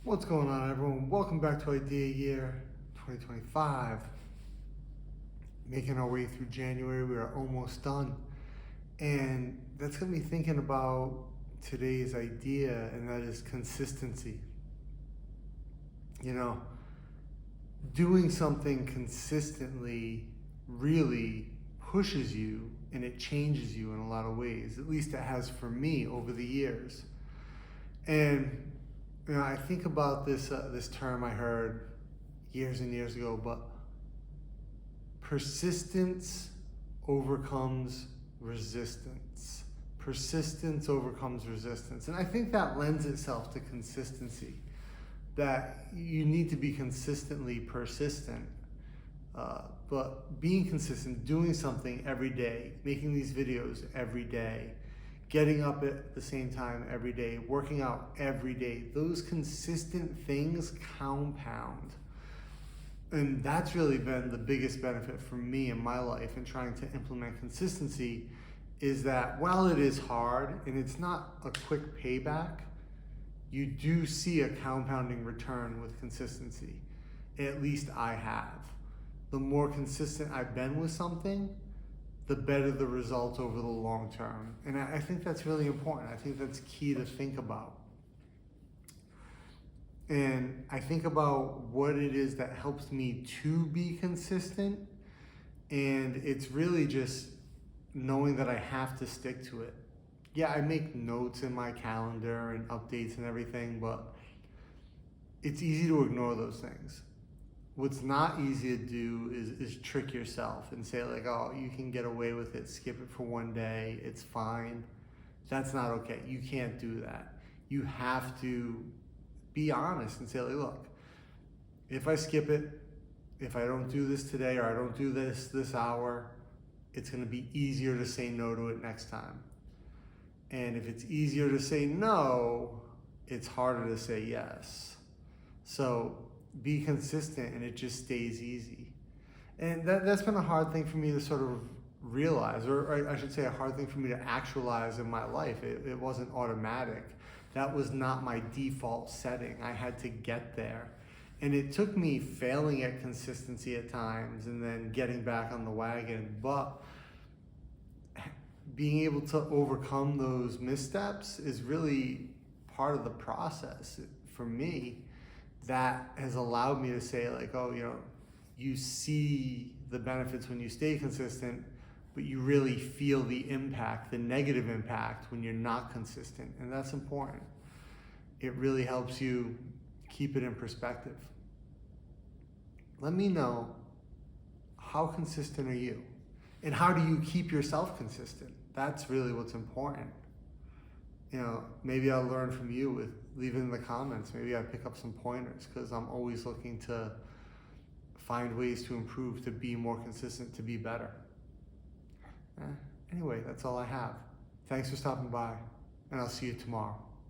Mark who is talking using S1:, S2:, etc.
S1: What's going on, everyone? Welcome back to Idea Year 2025. Making our way through January, we are almost done. And that's got me thinking about today's idea, and that is consistency. You know, doing something consistently really pushes you and it changes you in a lot of ways. At least it has for me over the years. And I think about this term I heard years and years ago, but persistence overcomes resistance. Persistence overcomes resistance. And I think that lends itself to consistency, that you need to be consistently persistent. But being consistent, doing something every day, making these videos every day, getting up at the same time every day, working out every day, those consistent things compound. And that's really been the biggest benefit for me in my life in trying to implement consistency, is that while it is hard and it's not a quick payback, you do see a compounding return with consistency. At least I have. The more consistent I've been with something, the better the results over the long term. And I think that's really important. I think that's key to think about. And I think about what it is that helps me to be consistent. And it's really just knowing that I have to stick to it. Yeah, I make notes in my calendar and updates and everything, but it's easy to ignore those things. What's not easy to do is trick yourself and say like, oh, you can get away with it, skip it for one day, it's fine. That's not okay. You can't do that. You have to be honest and say like, look, if I skip it, if I don't do this today or I don't do this hour, it's gonna be easier to say no to it next time. And if it's easier to say no, it's harder to say yes. So be consistent and it just stays easy. And that's been a hard thing for me to sort of realize, or I should say a hard thing for me to actualize in my life. It wasn't automatic. That was not my default setting. I had to get there. And it took me failing at consistency at times and then getting back on the wagon. But being able to overcome those missteps is really part of the process for me. That has allowed me to say like, oh, you see the benefits when you stay consistent, but you really feel the impact, the negative impact when you're not consistent. And that's important. It really helps you keep it in perspective. Let me know, how consistent are you? And how do you keep yourself consistent? That's really what's important. Maybe I'll learn from you with leaving in the comments. Maybe I pick up some pointers, because I'm always looking to find ways to improve, to be more consistent, to be better. Anyway, that's all I have. Thanks for stopping by, and I'll see you tomorrow.